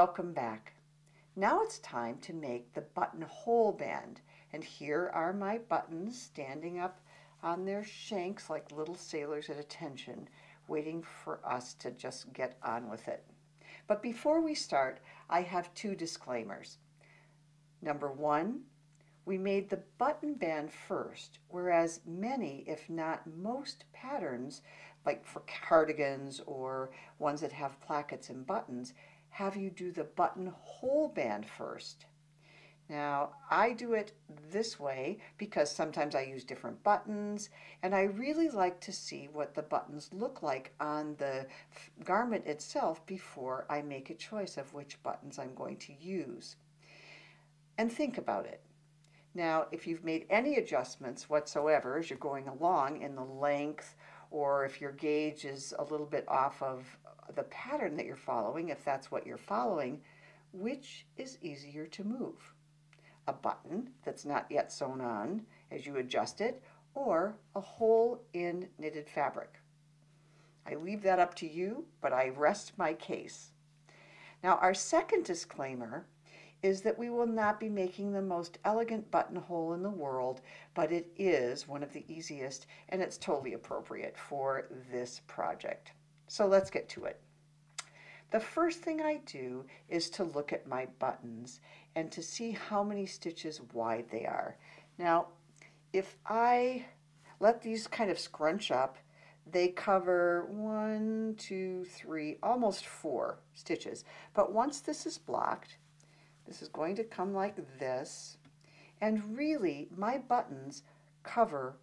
Welcome back. Now it's time to make the buttonhole band. And here are my buttons standing up on their shanks like little sailors at attention, waiting for us to just get on with it. But before we start, I have two disclaimers. Number one, we made the button band first, whereas many, if not most patterns, like for cardigans or ones that have plackets and buttons, have you do the buttonhole band first. Now, I do it this way because sometimes I use different buttons, and I really like to see what the buttons look like on the garment itself before I make a choice of which buttons I'm going to use. And think about it. Now, if you've made any adjustments whatsoever as you're going along in the length, or if your gauge is a little bit off of the pattern that you're following, if that's what you're following, which is easier to move? A button that's not yet sewn on as you adjust it, or a hole in knitted fabric? I leave that up to you, but I rest my case. Now, our second disclaimer is that we will not be making the most elegant buttonhole in the world, but it is one of the easiest, and it's totally appropriate for this project. So let's get to it. The first thing I do is to look at my buttons and to see how many stitches wide they are. Now, if I let these kind of scrunch up, they cover 1, 2, 3, almost 4 stitches. But once this is blocked, this is going to come like this, and really my buttons cover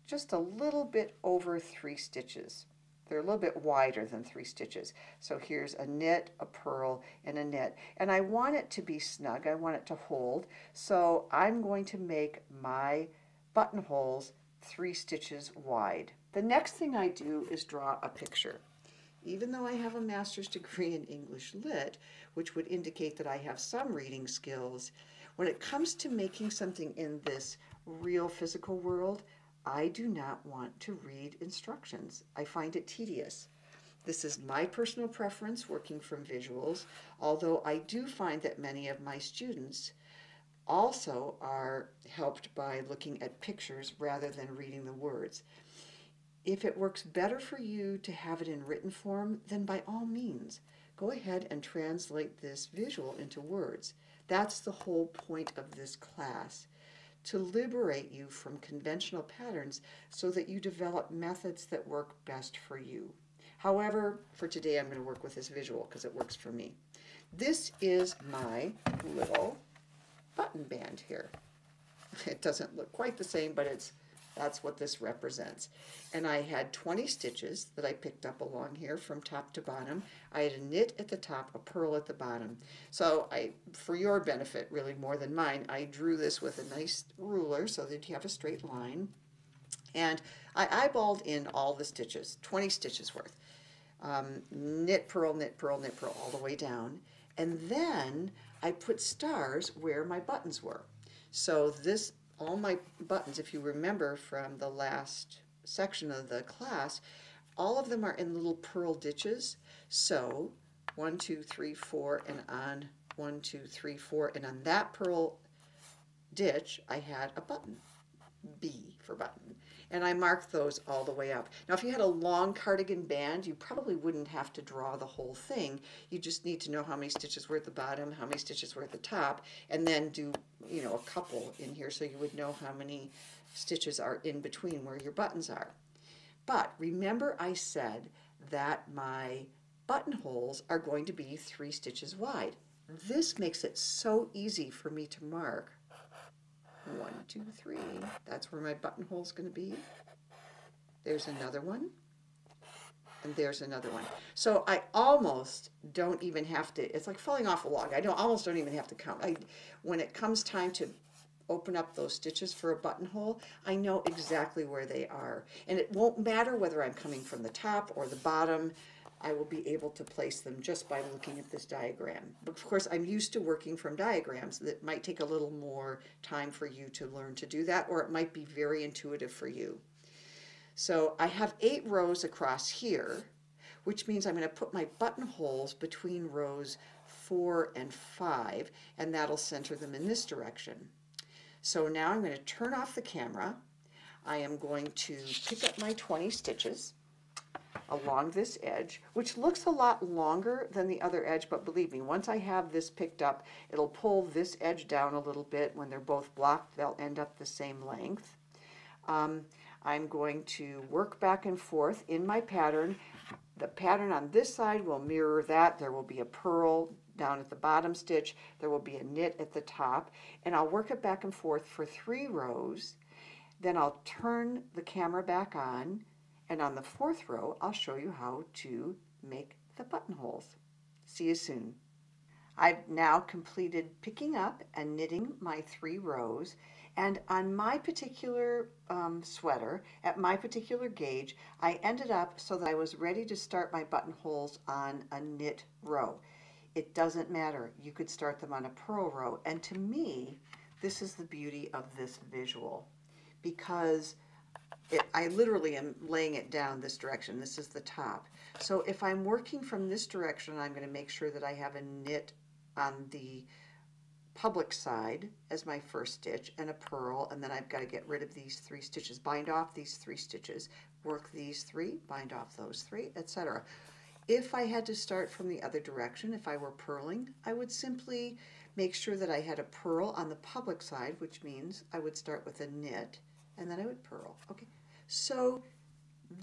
just a little bit over 3 stitches. They're a little bit wider than 3 stitches. So here's a knit, a purl, and a knit. And I want it to be snug. I want it to hold. So I'm going to make my buttonholes 3 stitches wide. The next thing I do is draw a picture. Even though I have a master's degree in English Lit, which would indicate that I have some reading skills, when it comes to making something in this real physical world, I do not want to read instructions. I find it tedious. This is my personal preference working from visuals, although I do find that many of my students also are helped by looking at pictures rather than reading the words. If it works better for you to have it in written form, then by all means, go ahead and translate this visual into words. That's the whole point of this class, to liberate you from conventional patterns so that you develop methods that work best for you. However, for today I'm going to work with this visual because it works for me. This is my little button band here. It doesn't look quite the same, but that's what this represents. And I had 20 stitches that I picked up along here from top to bottom. I had a knit at the top, a purl at the bottom. So for your benefit, really more than mine, I drew this with a nice ruler so that you have a straight line. And I eyeballed in all the stitches, 20 stitches worth. Knit, purl, knit, purl, knit, purl, all the way down. And then I put stars where my buttons were. So all my buttons, if you remember from the last section of the class, all of them are in little purl ditches. So 1, 2, 3, 4, and on 1, 2, 3, 4, and on that purl ditch I had a button, B for button, and I marked those all the way up. Now if you had a long cardigan band, you probably wouldn't have to draw the whole thing. You just need to know how many stitches were at the bottom, how many stitches were at the top, and then do, you know, a couple in here so you would know how many stitches are in between where your buttons are. But remember I said that my buttonholes are going to be 3 stitches wide. This makes it so easy for me to mark. 1, 2, 3. That's where my buttonhole is going to be. There's another one. And there's another one. So I almost don't even have to, it's like falling off a log. I almost don't even have to count. When it comes time to open up those stitches for a buttonhole, I know exactly where they are. And it won't matter whether I'm coming from the top or the bottom. I will be able to place them just by looking at this diagram. But of course, I'm used to working from diagrams. That might take a little more time for you to learn to do that, or it might be very intuitive for you. So I have 8 rows across here, which means I'm going to put my buttonholes between rows 4, and 5, and that'll center them in this direction. So now I'm going to turn off the camera. I am going to pick up my 20 stitches along this edge, which looks a lot longer than the other edge, but believe me, once I have this picked up, it'll pull this edge down a little bit. When they're both blocked, they'll end up the same length. I'm going to work back and forth in my pattern. The pattern on this side will mirror that. There will be a purl down at the bottom stitch. There will be a knit at the top, and I'll work it back and forth for 3 rows. Then I'll turn the camera back on, and on the 4th row, I'll show you how to make the buttonholes. See you soon. I've now completed picking up and knitting my 3 rows, and on my particular sweater, at my particular gauge, I ended up so that I was ready to start my buttonholes on a knit row. It doesn't matter. You could start them on a purl row, and to me, this is the beauty of this visual, because I literally am laying it down this direction. This is the top. So if I'm working from this direction, I'm going to make sure that I have a knit on the public side as my first stitch and a purl, and then I've got to get rid of these 3 stitches, bind off these 3 stitches, work these 3, bind off those 3, etc. If I had to start from the other direction, if I were purling, I would simply make sure that I had a purl on the public side, which means I would start with a knit and then I would purl. Okay, so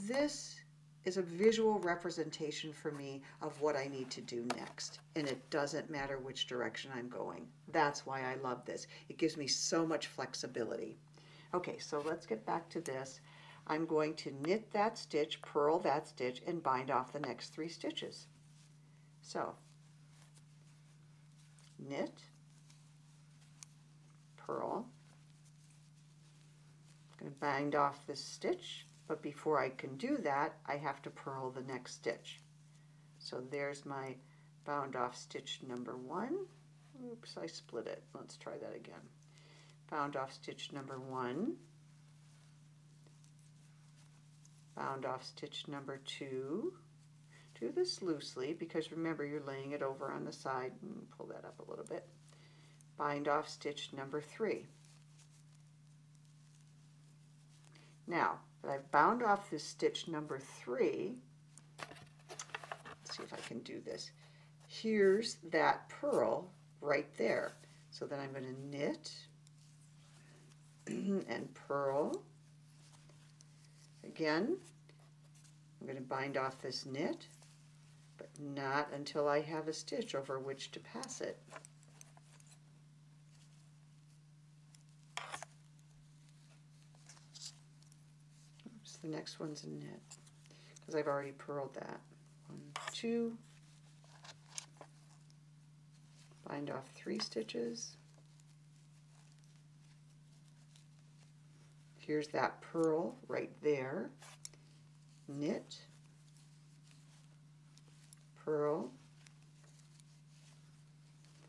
this is a visual representation for me of what I need to do next, and it doesn't matter which direction I'm going. That's why I love this. It gives me so much flexibility. Okay, so let's get back to this. I'm going to knit that stitch, purl that stitch, and bind off the next 3 stitches. So, knit, purl. I'm going to bind off this stitch, but before I can do that, I have to purl the next stitch. So there's my bound off stitch number 1. Oops, I split it. Let's try that again. Bound off stitch number 1. Bound off stitch number 2. Do this loosely because remember you're laying it over on the side. Pull that up a little bit. Bind off stitch number 3. Now that I've bound off this stitch number 3, let's see if I can do this. Here's that purl right there. So then I'm going to knit and purl. Again, I'm going to bind off this knit, but not until I have a stitch over which to pass it. Oops, the next one's a knit, because I've already purled that. 1, 2, bind off 3 stitches. Here's that purl right there. Knit, purl.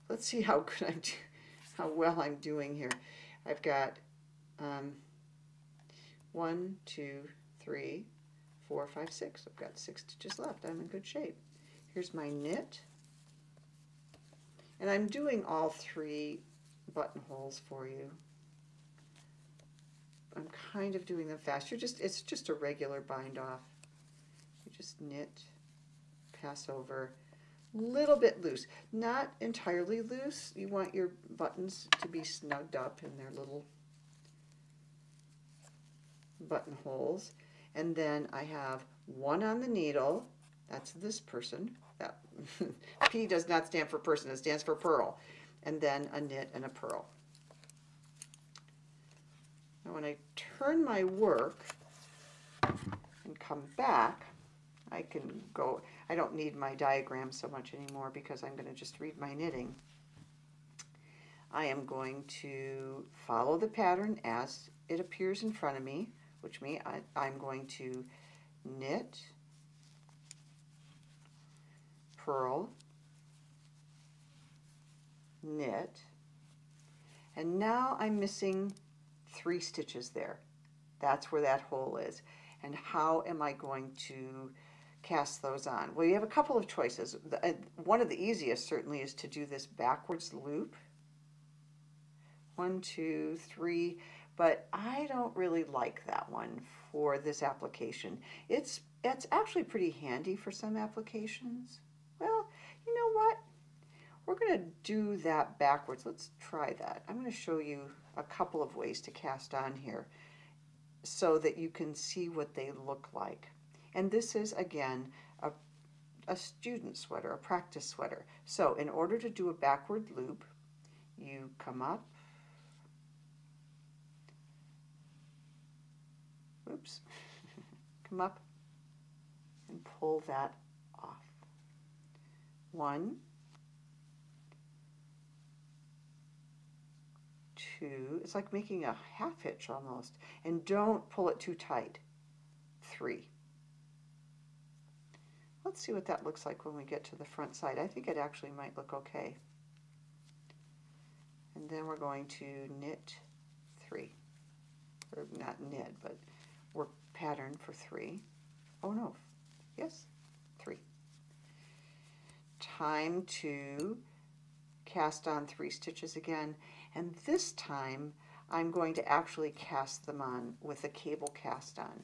Let's see how good I'm how well I'm doing here. I've got 1, 2, 3, 4, 5, 6. I've got 6 stitches left. I'm in good shape. Here's my knit, and I'm doing all 3 buttonholes for you. I'm kind of doing them fast. It's just a regular bind off. You just knit, pass over, little bit loose, not entirely loose. You want your buttons to be snugged up in their little buttonholes. And then I have 1 on the needle. That's this person. That P does not stand for person. It stands for purl. And then a knit and a purl. Now when I turn my work and come back, I can go, I don't need my diagram so much anymore because I'm going to just read my knitting. I am going to follow the pattern as it appears in front of me, which means I'm going to knit, purl, knit, and now I'm missing 3 stitches there. That's where that hole is. And how am I going to cast those on? Well, you have a couple of choices. One of the easiest certainly is to do this backwards loop. 1, 2, 3, but I don't really like that one for this application. It's actually pretty handy for some applications. Well, you know what? We're going to do that backwards. Let's try that. I'm going to show you a couple of ways to cast on here so that you can see what they look like. And this is, again, a student sweater, a practice sweater. So in order to do a backward loop, you come up, oops, come up and pull that off. 1, 2, it's like making a half hitch almost, and don't pull it too tight. 3. Let's see what that looks like when we get to the front side. I think it actually might look okay. And then we're going to knit 3, or not knit, but work pattern for 3. Oh no, yes, 3. Time to cast on 3 stitches again, and this time I'm going to actually cast them on with a cable cast on.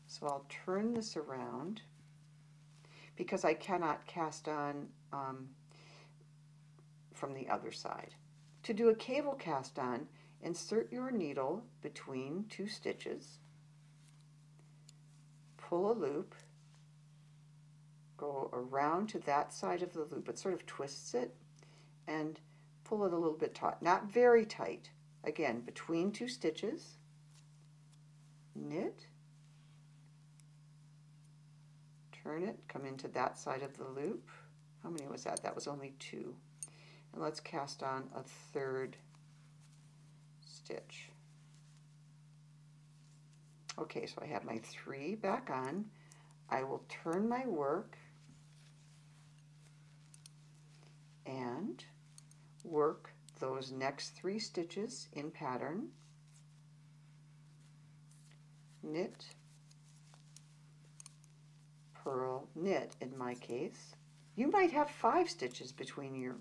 So I'll turn this around because I cannot cast on from the other side. To do a cable cast on, insert your needle between 2 stitches, pull a loop, go around to that side of the loop. It sort of twists it, and pull it a little bit taut, not very tight. Again, between 2 stitches, knit, turn it, come into that side of the loop. How many was that? That was only 2. And let's cast on a 3rd stitch. Okay, so I have my 3 back on. I will turn my work and work those next 3 stitches in pattern, knit, purl, knit in my case. You might have 5 stitches between your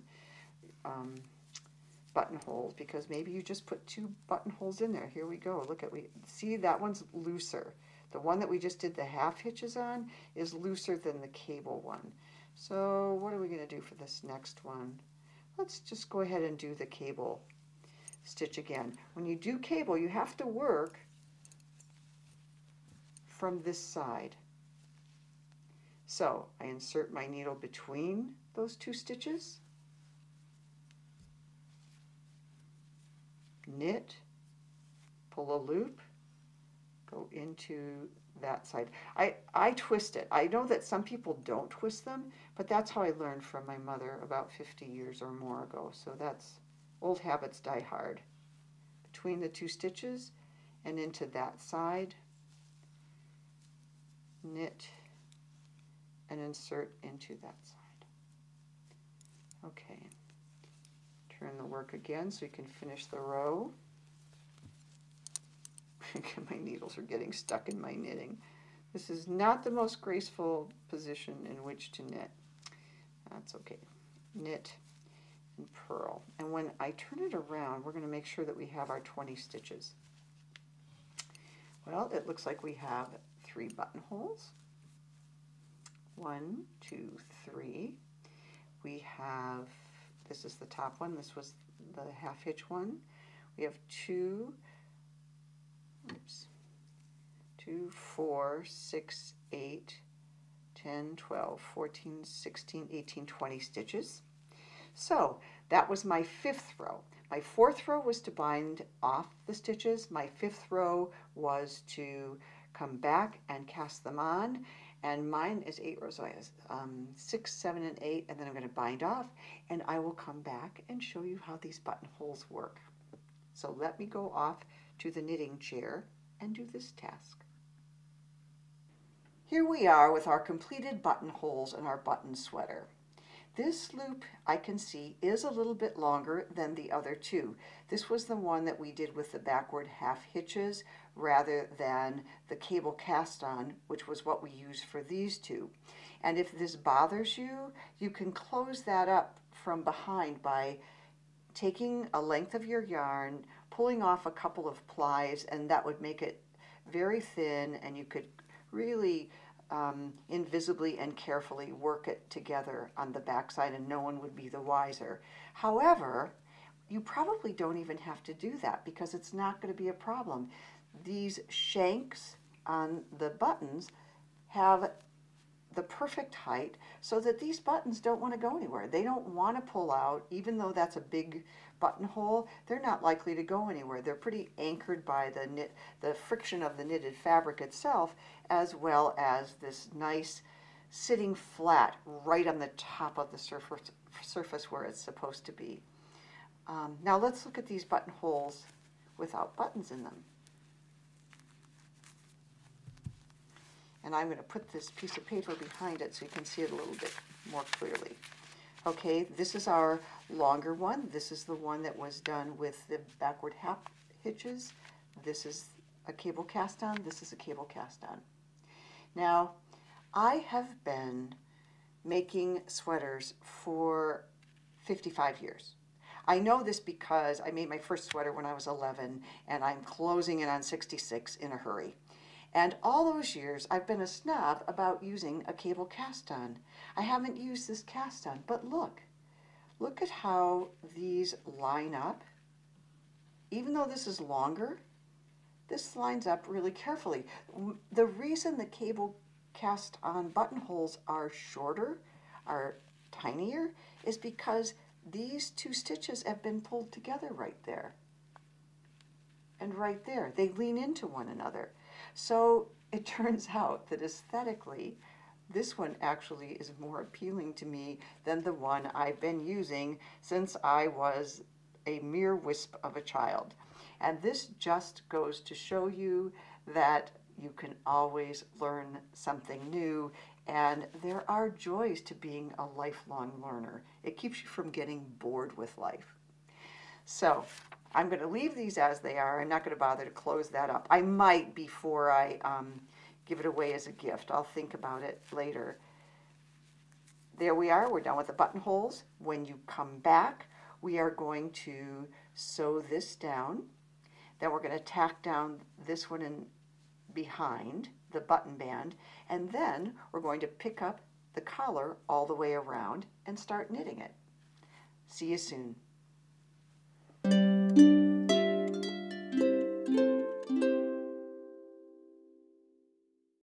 buttonholes because maybe you just put 2 buttonholes in there. Here we go. Look at, see, that one's looser. The one that we just did the half hitches on is looser than the cable one. So what are we going to do for this next one? Let's just go ahead and do the cable stitch again. When you do cable, you have to work from this side. So I insert my needle between those 2 stitches, knit, pull a loop, go into that side. I twist it. I know that some people don't twist them, but that's how I learned from my mother about 50 years or more ago. So that's, old habits die hard. Between the 2 stitches and into that side, knit, and insert into that side. Okay, turn the work again so you can finish the row. My needles are getting stuck in my knitting. This is not the most graceful position in which to knit. That's okay. Knit and purl. And when I turn it around, we're going to make sure that we have our 20 stitches. Well, it looks like we have 3 buttonholes. 1, 2, 3. We have, this is the top one, this was the half hitch one. We have 2, 4, 6, 8, 10, 12, 14, 16, 18, 20 stitches. So that was my 5th row. My 4th row was to bind off the stitches. My 5th row was to come back and cast them on. And mine is 8 rows, so I have 6, 7, and 8, and then I'm going to bind off, and I will come back and show you how these buttonholes work. So let me go off to the knitting chair and do this task. Here we are with our completed buttonholes and our button sweater. This loop, I can see, is a little bit longer than the other two. This was the one that we did with the backward half hitches rather than the cable cast-on, which was what we used for these two. And if this bothers you, you can close that up from behind by taking a length of your yarn, pulling off a couple of plies, and that would make it very thin, and you could really invisibly and carefully work it together on the backside, and no one would be the wiser. However, you probably don't even have to do that because it's not going to be a problem. These shanks on the buttons have the perfect height so that these buttons don't want to go anywhere. They don't want to pull out, even though that's a big buttonhole. They're not likely to go anywhere. They're pretty anchored by the friction of the knitted fabric itself, as well as this nice sitting flat right on the top of the surface where it's supposed to be. Now let's look at these buttonholes without buttons in them. And I'm going to put this piece of paper behind it so you can see it a little bit more clearly. Okay, this is our longer one. This is the one that was done with the backward half hitches. This is a cable cast on. This is a cable cast on. Now, I have been making sweaters for 55 years. I know this because I made my first sweater when I was 11, and I'm closing it on 66 in a hurry. And all those years, I've been a snob about using a cable cast-on. I haven't used this cast-on, but look at how these line up. Even though this is longer, this lines up really carefully. The reason the cable cast-on buttonholes are shorter, are tinier, is because these two stitches have been pulled together right there. And right there, they lean into one another. So it turns out that aesthetically, this one actually is more appealing to me than the one I've been using since I was a mere wisp of a child. And this just goes to show you that you can always learn something new, and there are joys to being a lifelong learner. It keeps you from getting bored with life. So I'm going to leave these as they are. I'm not going to bother to close that up. I might before I give it away as a gift. I'll think about it later. There we are. We're done with the buttonholes. When you come back, we are going to sew this down. Then we're going to tack down this one in behind the button band, and then we're going to pick up the collar all the way around and start knitting it. See you soon.